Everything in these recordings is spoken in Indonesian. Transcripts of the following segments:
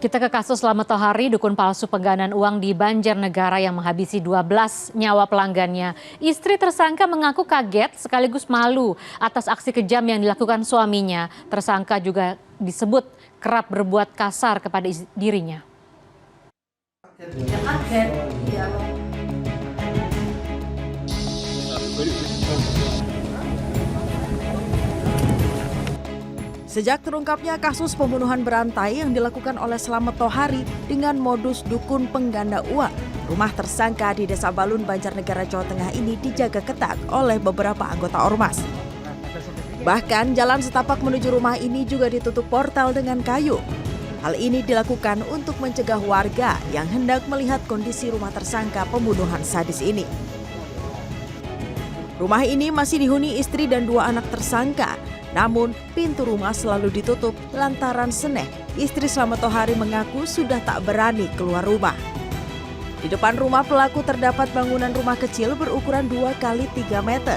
Kita ke kasus Slamet Tohari, dukun palsu penggandaan uang di Banjarnegara yang menghabisi 12 nyawa pelanggannya. Istri tersangka mengaku kaget sekaligus malu atas aksi kejam yang dilakukan suaminya. Tersangka juga disebut kerap berbuat kasar kepada dirinya. Ya kaget, iya. Sejak terungkapnya kasus pembunuhan berantai yang dilakukan oleh Slamet Tohari dengan modus dukun pengganda uang, rumah tersangka di Desa Balun, Banjarnegara, Jawa Tengah ini dijaga ketat oleh beberapa anggota ormas. Bahkan jalan setapak menuju rumah ini juga ditutup portal dengan kayu. Hal ini dilakukan untuk mencegah warga yang hendak melihat kondisi rumah tersangka pembunuhan sadis ini. Rumah ini masih dihuni istri dan 2 anak tersangka. Namun, pintu rumah selalu ditutup lantaran Seneh, istri Slamet Tohari mengaku sudah tak berani keluar rumah. Di depan rumah pelaku terdapat bangunan rumah kecil berukuran 2 kali 3 meter.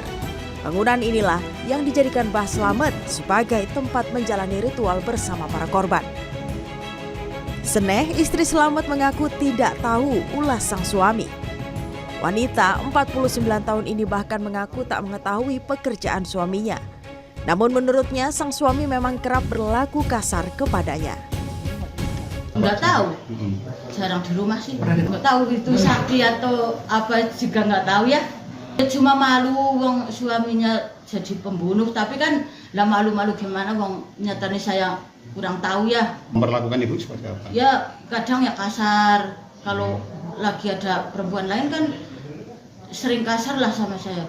Bangunan inilah yang dijadikan Mbah Slamet sebagai tempat menjalani ritual bersama para korban. Seneh, istri Slamet mengaku tidak tahu ulah sang suami. Wanita 49 tahun ini bahkan mengaku tak mengetahui pekerjaan suaminya. Namun menurutnya sang suami memang kerap berlaku kasar kepadanya. Nggak tahu, jarang di rumah sih. Nggak tahu itu sakti atau apa juga nggak tahu ya. Cuma malu wong suaminya jadi pembunuh, tapi kan lah malu-malu gimana wong nyatanya saya kurang tahu ya. Memperlakukan ibu seperti apa? Ya kadang ya kasar, kalau lagi ada perempuan lain kan sering kasar lah sama saya.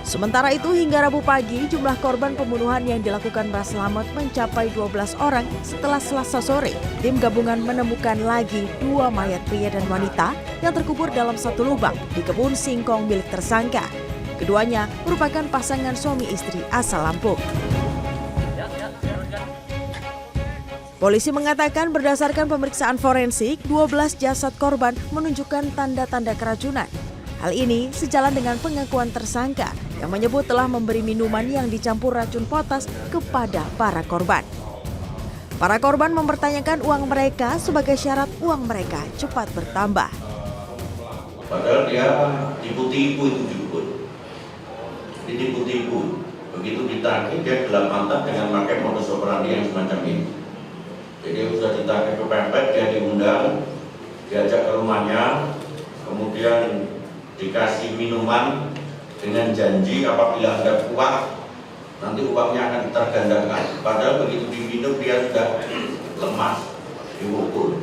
Sementara itu hingga Rabu pagi jumlah korban pembunuhan yang dilakukan Mbah Slamet mencapai 12 orang setelah Selasa sore tim gabungan menemukan lagi 2 mayat pria dan wanita yang terkubur dalam satu lubang di kebun singkong milik tersangka. Keduanya merupakan pasangan suami istri asal Lampung. Polisi mengatakan berdasarkan pemeriksaan forensik 12 jasad korban menunjukkan tanda-tanda keracunan. Hal ini sejalan dengan pengakuan tersangka yang menyebut telah memberi minuman yang dicampur racun potas kepada para korban. Para korban mempertanyakan uang mereka sebagai syarat uang mereka cepat bertambah. Padahal dia tipu-tipu itu juga. Ditipu-tipu. Begitu ditagih dia gelap mata dengan pakai modus operandi yang semacam ini. Jadi sudah ditagih kepepet, dia diundang, diajak ke rumahnya, kemudian dikasih minuman dengan janji apabila Anda kuat nanti uangnya akan tergandakan. Padahal begitu diminum dia sudah lemas, dipukul.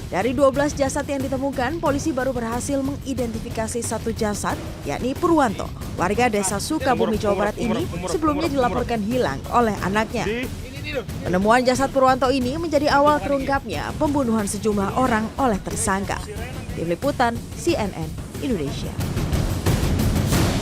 Dari 12 jasad yang ditemukan, polisi baru berhasil mengidentifikasi 1 jasad, yakni Purwanto, warga Desa Sukabumi, Jawa Barat ini sebelumnya dilaporkan hilang oleh anaknya. Penemuan jasad Purwanto ini menjadi awal terungkapnya pembunuhan sejumlah orang oleh tersangka. Tim Liputan CNN Indonesia.